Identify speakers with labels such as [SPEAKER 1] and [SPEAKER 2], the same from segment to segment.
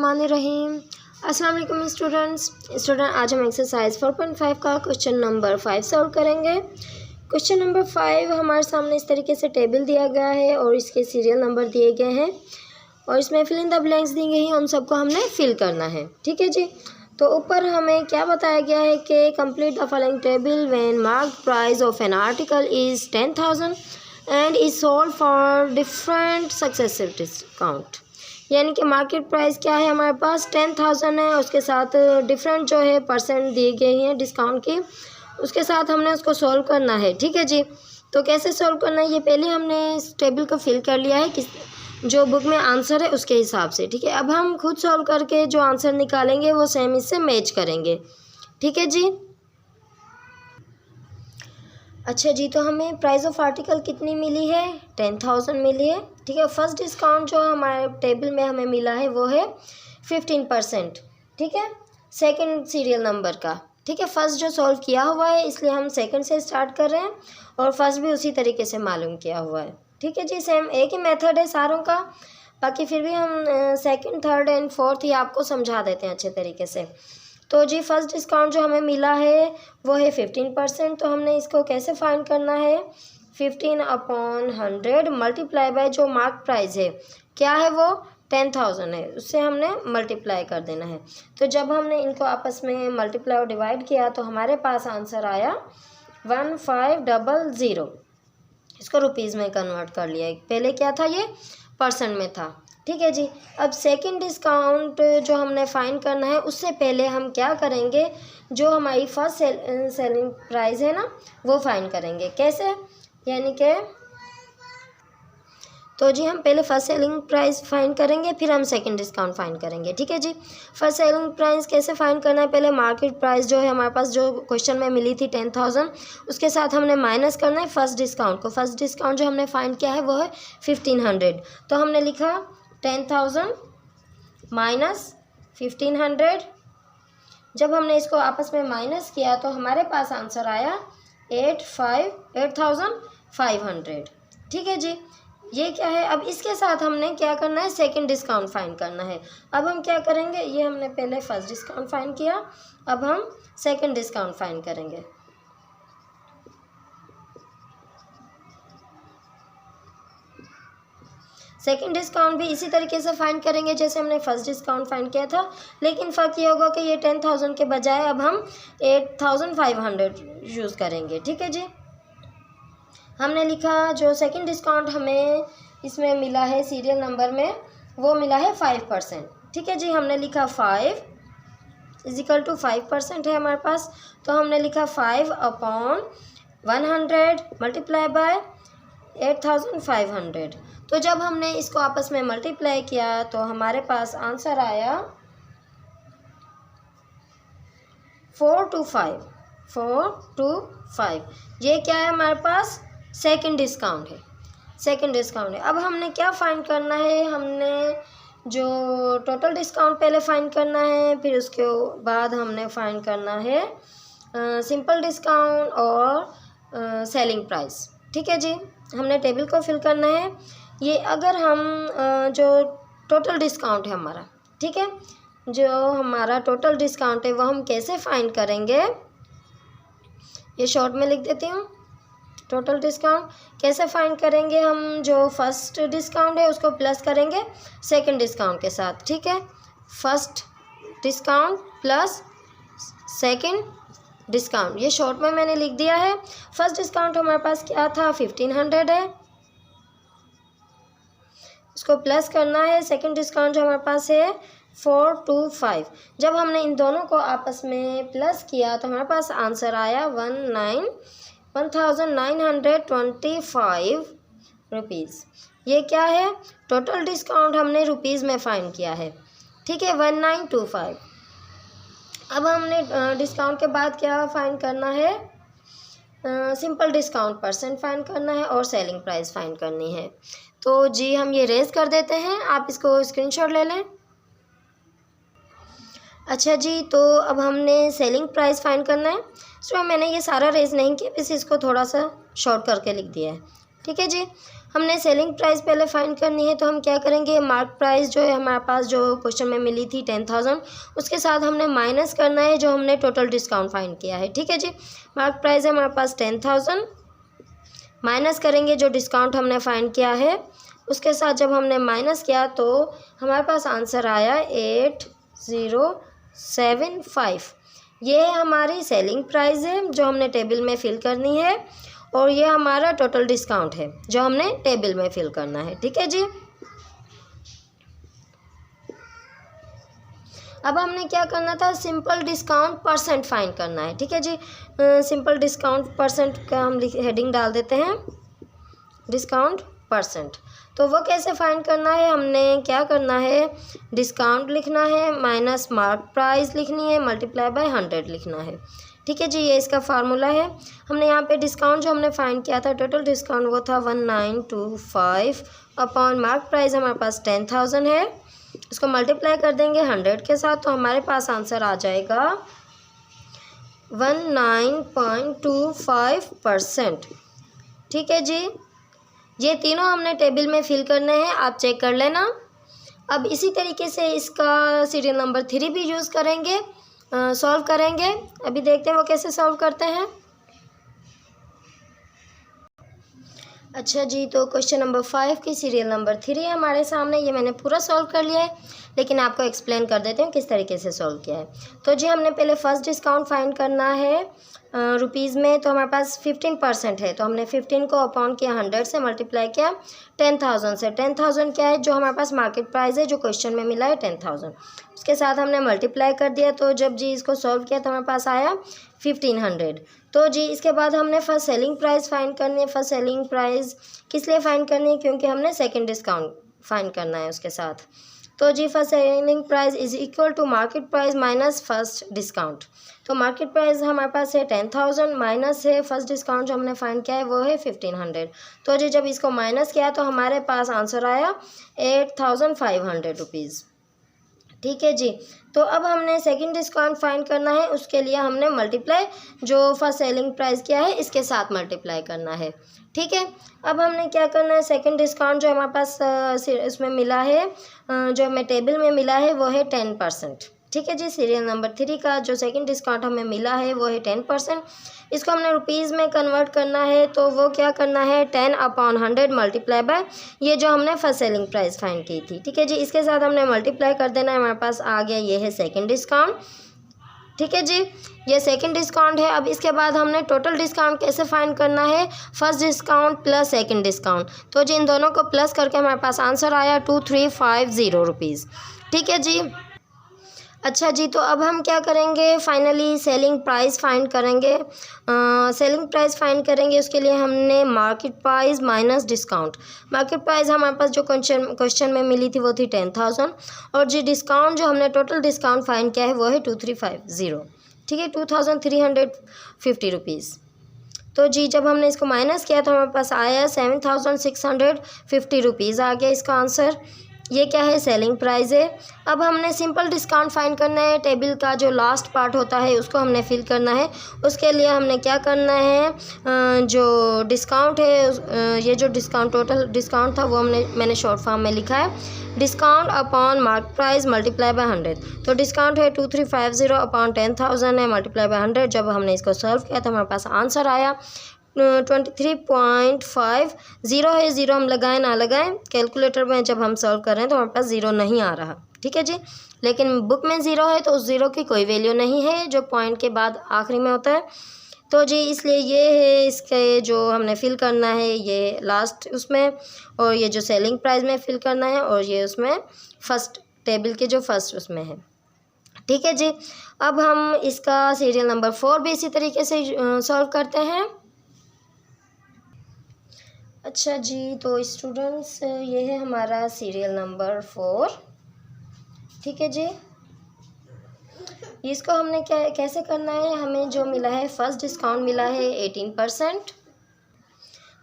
[SPEAKER 1] बिस्मिल्लाहिर्रहमानिर्रहीम। अस्सलाम वालेकुम स्टूडेंट आज हम एक्सरसाइज 4.5 का क्वेश्चन नंबर 5 सॉल्व करेंगे। क्वेश्चन नंबर 5 हमारे सामने इस तरीके से टेबल दिया गया है और इसके सीरियल नंबर दिए गए हैं और इसमें फिल इन द ब्लैंक्स दी गई हैं, उन सबको हमने फिल करना है। ठीक है जी। तो ऊपर हमें क्या बताया गया है कि complete the following table when marked price of an article is 10,000 and is sold for different successive discount. यानी कि मार्केट प्राइस क्या है हमारे पास 10,000 है, उसके साथ डिफरेंट जो है परसेंट दिए गए हैं डिस्काउंट की, उसके साथ हमने उसको सॉल्व करना है। ठीक है जी। तो कैसे सॉल्व करना है, ये पहले हमने इस टेबल को फिल कर लिया है किस जो बुक में आंसर है उसके हिसाब से। ठीक है, अब हम खुद सॉल्व करके जो आंसर निकालेंगे वो सेम इससे मैच करेंगे। ठीक है जी। अच्छा जी, तो हमें प्राइस ऑफ आर्टिकल कितनी मिली है 10,000 मिली है। ठीक है, फर्स्ट डिस्काउंट जो हमारे टेबल में हमें मिला है वो है 15%। ठीक है, सेकंड सीरियल नंबर का। ठीक है, फर्स्ट जो सॉल्व किया हुआ है इसलिए हम सेकंड से स्टार्ट कर रहे हैं और फर्स्ट भी उसी तरीके से मालूम किया हुआ है। ठीक है जी, सेम एक ही मेथड है सारों का, बाकी फिर भी हम सेकंड थर्ड एंड फोर्थ ही आपको समझा देते हैं अच्छे तरीके से। तो जी फर्स्ट डिस्काउंट जो हमें मिला है वो है 15%। तो हमने इसको कैसे फाइंड करना है, 15/100 मल्टीप्लाई बाय जो मार्क प्राइस है क्या है वो 10,000 है, उससे हमने मल्टीप्लाई कर देना है। तो जब हमने इनको आपस में मल्टीप्लाई और डिवाइड किया तो हमारे पास आंसर आया 1500। इसको रुपीज़ में कन्वर्ट कर लिया, पहले क्या था ये परसेंट में था। ठीक है जी। अब सेकंड डिस्काउंट जो हमने फाइंड करना है उससे पहले हम क्या करेंगे, जो हमारी फर्स्ट सेलिंग प्राइस है ना वो फाइंड करेंगे। कैसे, यानी कि तो जी हम पहले फर्स्ट सेलिंग प्राइस फाइंड करेंगे फिर हम सेकंड डिस्काउंट फाइंड करेंगे। ठीक है जी। फर्स्ट सेलिंग प्राइस कैसे फाइंड करना है, पहले मार्केट प्राइस जो है हमारे पास जो क्वेश्चन में मिली थी 10,000, उसके साथ हमने माइनस करना है फर्स्ट डिस्काउंट को। फर्स्ट डिस्काउंट जो हमने फाइंड किया है वो है 1500। तो हमने लिखा 10,000 माइनस 1500। जब हमने इसको आपस में माइनस किया तो हमारे पास आंसर आया 8,500। ठीक है जी, ये क्या है। अब इसके साथ हमने क्या करना है, सेकंड डिस्काउंट फाइंड करना है। अब हम क्या करेंगे, ये हमने पहले फर्स्ट डिस्काउंट फाइंड किया, अब हम सेकंड डिस्काउंट फाइंड करेंगे। सेकंड डिस्काउंट भी इसी तरीके से फाइंड करेंगे जैसे हमने फर्स्ट डिस्काउंट फाइंड किया था, लेकिन फ़र्क ये होगा कि ये 10,000 के बजाय अब हम 8,500 यूज़ करेंगे। ठीक है जी। हमने लिखा जो सेकंड डिस्काउंट हमें इसमें मिला है सीरियल नंबर में वो मिला है 5%। ठीक है जी, हमने लिखा 5 है हमारे पास। तो हमने लिखा 5/100 मल्टीप्लाई बाय 8,500। तो जब हमने इसको आपस में मल्टीप्लाई किया तो हमारे पास आंसर आया 425। ये क्या है हमारे पास, सेकंड डिस्काउंट है। अब हमने क्या फाइंड करना है, हमने जो टोटल डिस्काउंट पहले फाइंड करना है, फिर उसके बाद हमने फाइंड करना है सिंपल डिस्काउंट और सेलिंग प्राइस। ठीक है जी, हमने टेबल को फिल करना है। ये अगर हम जो टोटल डिस्काउंट है हमारा, ठीक है, जो हमारा टोटल डिस्काउंट है वो हम कैसे फाइंड करेंगे, ये शॉर्ट में लिख देती हूँ। टोटल डिस्काउंट कैसे फाइंड करेंगे, हम जो फर्स्ट डिस्काउंट है उसको प्लस करेंगे सेकंड डिस्काउंट के साथ। ठीक है, first discount plus second discount, ये शॉर्ट में मैंने लिख दिया है। फर्स्ट डिस्काउंट हमारे पास क्या था 1500 है, इसको प्लस करना है। सेकंड डिस्काउंट जो हमारे पास है 425। जब हमने इन दोनों को आपस में प्लस किया तो हमारे पास आंसर आया 1,925 रुपीज़। ये क्या है, टोटल डिस्काउंट हमने रुपीज़ में फाइंड किया है। ठीक है, 1925। अब हमने डिस्काउंट के बाद क्या फाइंड करना है, सिंपल डिस्काउंट परसेंट फाइंड करना है और सेलिंग प्राइस फाइंड करनी है। तो जी हम ये रेज कर देते हैं, आप इसको स्क्रीनशॉट ले लें। अच्छा जी, तो अब हमने सेलिंग प्राइस फाइंड करना है। इसमें मैंने ये सारा रेज नहीं किया, बस इसको थोड़ा सा शॉर्ट करके लिख दिया है। ठीक है जी। हमने सेलिंग प्राइस पहले फाइंड करनी है, तो हम क्या करेंगे, मार्क प्राइस जो है हमारे पास जो क्वेश्चन में मिली थी 10,000, उसके साथ हमने माइनस करना है जो हमने टोटल डिस्काउंट फाइंड किया है। ठीक है जी, मार्क प्राइस है हमारे पास 10,000, माइनस करेंगे जो डिस्काउंट हमने फाइंड किया है, उसके साथ जब हमने माइनस किया तो हमारे पास आंसर आया 8075। ये हमारी सेलिंग प्राइस है जो हमने टेबल में फिल करनी है, और ये हमारा टोटल डिस्काउंट है जो हमने टेबल में फिल करना है। ठीक है जी, अब हमने क्या करना था, सिंपल डिस्काउंट परसेंट फाइंड करना है। ठीक है जी, सिंपल डिस्काउंट परसेंट का हम हेडिंग डाल देते हैं, डिस्काउंट परसेंट। तो वो कैसे फाइंड करना है, हमने क्या करना है, डिस्काउंट लिखना है माइनस मार्क प्राइस लिखनी है मल्टीप्लाई बाय 100 लिखना है। ठीक है जी, ये इसका फार्मूला है। हमने यहाँ पे डिस्काउंट जो हमने फाइंड किया था, टोटल डिस्काउंट वो था 1925 अपॉन मार्क प्राइस हमारे पास 10,000 है, इसको मल्टीप्लाई कर देंगे 100 के साथ, तो हमारे पास आंसर आ जाएगा 19.25%। ठीक है जी, ये तीनों हमने टेबल में फिल करने हैं, आप चेक कर लेना। अब इसी तरीके से इसका सीरियल नंबर 3 भी यूज़ करेंगे, सॉल्व करेंगे। अभी देखते हैं वो कैसे सॉल्व करते हैं। अच्छा जी, तो क्वेश्चन नंबर 5 की सीरियल नंबर 3 है हमारे सामने, ये मैंने पूरा सॉल्व कर लिया है, लेकिन आपको एक्सप्लेन कर देते हैं किस तरीके से सॉल्व किया है। तो जी हमने पहले फर्स्ट डिस्काउंट फाइंड करना है रुपीज़ में, तो हमारे पास 15% है, तो हमने 15 को अपॉन किया 100 से, मल्टीप्लाई किया 10,000 से। 10,000 क्या है, जो हमारे पास मार्केट प्राइस है जो क्वेश्चन में मिला है 10,000, उसके साथ हमने मल्टीप्लाई कर दिया। तो जब जी इसको सॉल्व किया तो हमारे पास आया 1500। तो जी इसके बाद हमने फर्स्ट सेलिंग प्राइस फाइंड करनी है। फर्स्ट सेलिंग प्राइस किस लिए फाइंड करनी है, क्योंकि हमने सेकंड डिस्काउंट फाइंड करना है उसके साथ। तो जी first selling price is equal to market price minus first discount. तो मार्केट प्राइस हमारे पास है 10,000, माइनस है फर्स्ट डिस्काउंट जो हमने फाइंड किया है वो है 1500। तो जी जब इसको माइनस किया तो हमारे पास आंसर आया 8,500 रुपीज़। ठीक है जी, तो अब हमने सेकंड डिस्काउंट फाइंड करना है, उसके लिए हमने मल्टीप्लाई जो फर्स्ट सेलिंग प्राइस किया है इसके साथ मल्टीप्लाई करना है। ठीक है, अब हमने क्या करना है, सेकंड डिस्काउंट जो हमारे पास इसमें मिला है, जो हमें टेबल में मिला है वो है 10%। ठीक है जी, सीरियल नंबर 3 का जो सेकंड डिस्काउंट हमें मिला है वो है 10%। इसको हमने रुपीज़ में कन्वर्ट करना है, तो वो क्या करना है, 10/100 मल्टीप्लाई बाय ये जो हमने फर्स्ट सेलिंग प्राइस फाइंड की थी। ठीक है जी, इसके साथ हमने मल्टीप्लाई कर देना है, हमारे पास आ गया ये है सेकंड डिस्काउंट। ठीक है जी, ये सेकंड डिस्काउंट है। अब इसके बाद हमने टोटल डिस्काउंट कैसे फाइंड करना है, first discount plus second discount. तो जी इन दोनों को प्लस करके हमारे पास आंसर आया 2350 रुपीज़। ठीक है जी, अच्छा जी, तो अब हम क्या करेंगे, फाइनली सेलिंग प्राइस फाइंड करेंगे। सेलिंग प्राइस फाइंड करेंगे, उसके लिए हमने market price minus discount. Market price हमारे पास जो क्वेश्चन में मिली थी वो थी 10,000, और जी डिस्काउंट जो हमने टोटल डिस्काउंट फाइंड किया है वो है 2350। ठीक है, 2350 रुपीज़। तो जी जब हमने इसको माइनस किया तो हमारे पास आया 7650 रुपीज़ आ गया इसका आंसर। ये क्या है, सेलिंग प्राइस है। अब हमने सिंपल डिस्काउंट फाइंड करना है, टेबल का जो लास्ट पार्ट होता है उसको हमने फिल करना है। उसके लिए हमने क्या करना है, जो डिस्काउंट है, ये जो डिस्काउंट टोटल डिस्काउंट था वो मैंने शॉर्ट फॉर्म में लिखा है, discount upon mark price multiply by 100। तो डिस्काउंट है 2350 अपॉन 10,000 है मल्टीप्लाई बाय 100। जब हमने इसको सॉल्व किया तो हमारे पास आंसर आया 23.50 है। ज़ीरो हम लगाएं ना लगाएं, कैलकुलेटर में जब हम सॉल्व कर रहे हैं तो हमारे पास ज़ीरो नहीं आ रहा। ठीक है जी, लेकिन बुक में ज़ीरो है तो उस ज़ीरो की कोई वैल्यू नहीं है जो पॉइंट के बाद आखिरी में होता है। तो जी इसलिए ये है इसके जो हमने फिल करना है ये लास्ट उसमें, और ये जो सेलिंग प्राइस में फिल करना है, और ये उसमें फर्स्ट टेबल के जो फर्स्ट उसमें है। ठीक है जी, अब हम इसका सीरियल नंबर 4 भी इसी तरीके से सॉल्व करते हैं। अच्छा जी, तो स्टूडेंट्स ये है हमारा सीरियल नंबर 4। ठीक है जी, इसको हमने कैसे करना है, हमें जो मिला है फर्स्ट डिस्काउंट मिला है 18%।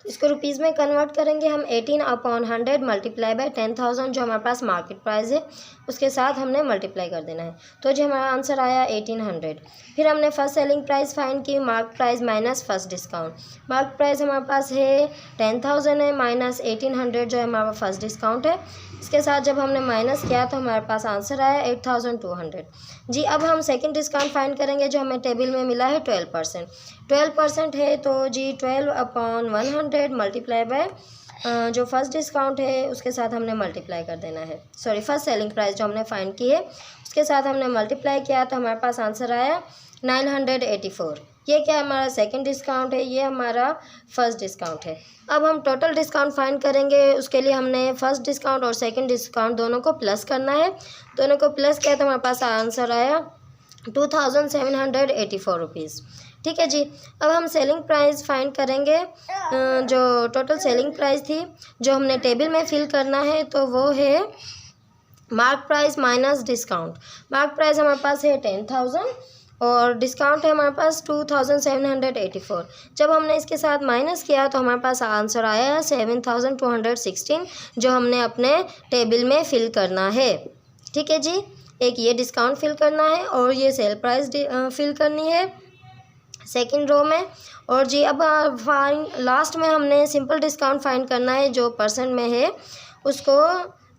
[SPEAKER 1] तो इसको रुपीज़ में कन्वर्ट करेंगे हम 18/100 मल्टीप्लाई बाय 10,000 जो हमारे पास मार्केट प्राइस है उसके साथ हमने मल्टीप्लाई कर देना है। तो जो हमारा आंसर आया 1800। फिर हमने फर्स्ट सेलिंग प्राइस फाइंड की, mark price minus first discount. Mark price हमारे पास है 10,000 है माइनस 1800 जो है हमारा फर्स्ट डिस्काउंट है। इसके साथ जब हमने माइनस किया तो हमारे पास आंसर आया 8200 जी। अब हम सेकंड डिस्काउंट फाइंड करेंगे जो हमें टेबल में मिला है 12%। 12% है तो जी 12/100 मल्टीप्लाई बाय जो फर्स्ट डिस्काउंट है उसके साथ हमने मल्टीप्लाई कर देना है। सॉरी, फर्स्ट सेलिंग प्राइस जो हमने फाइंड की है उसके साथ हमने मल्टीप्लाई किया तो हमारे पास आंसर आया 984। ये क्या हमारा सेकंड डिस्काउंट है, ये हमारा फर्स्ट डिस्काउंट है। अब हम टोटल डिस्काउंट फाइंड करेंगे, उसके लिए हमने फर्स्ट डिस्काउंट और सेकंड डिस्काउंट दोनों को प्लस करना है। दोनों को प्लस किया तो हमारे पास आंसर आया 2784 रुपीज़। ठीक है जी। अब हम सेलिंग प्राइस फाइंड करेंगे, जो टोटल सेलिंग प्राइस थी जो हमने टेबल में फिल करना है तो वो है mark price minus discount. Mark price हमारे पास है 10,000 और डिस्काउंट है हमारे पास 2784। जब हमने इसके साथ माइनस किया तो हमारे पास आंसर आया 7216 जो हमने अपने टेबल में फिल करना है। ठीक है जी, एक ये डिस्काउंट फिल करना है और ये सेल प्राइस फिल करनी है सेकंड रो में। और जी अब लास्ट में हमने सिंपल डिस्काउंट फाइंड करना है जो परसेंट में है उसको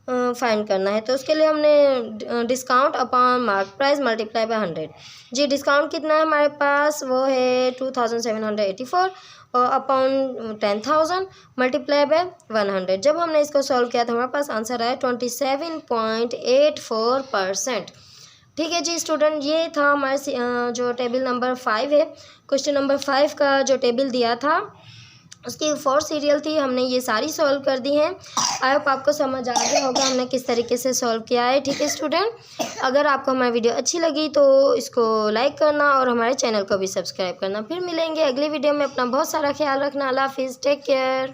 [SPEAKER 1] फाइंड करना है। तो उसके लिए हमने discount upon mark price multiply by 100 जी। डिस्काउंट कितना है हमारे पास, वो है 2784 और अपॉन 10,000 मल्टीप्लाई बाय 100। जब हमने इसको सॉल्व किया तो हमारे पास आंसर आया 27.84%। ठीक है जी स्टूडेंट, ये था हमारे जो टेबल नंबर 5 है। क्वेश्चन नंबर 5 का जो टेबल दिया था उसकी 4 सीरियल थी, हमने ये सारी सॉल्व कर दी हैं। आई होप आपको समझ आ गया होगा हमने किस तरीके से सॉल्व किया है। ठीक है स्टूडेंट, अगर आपको हमारी वीडियो अच्छी लगी तो इसको लाइक करना और हमारे चैनल को भी सब्सक्राइब करना। फिर मिलेंगे अगली वीडियो में। अपना बहुत सारा ख्याल रखना। अल्लाह हाफिज़, टेक केयर।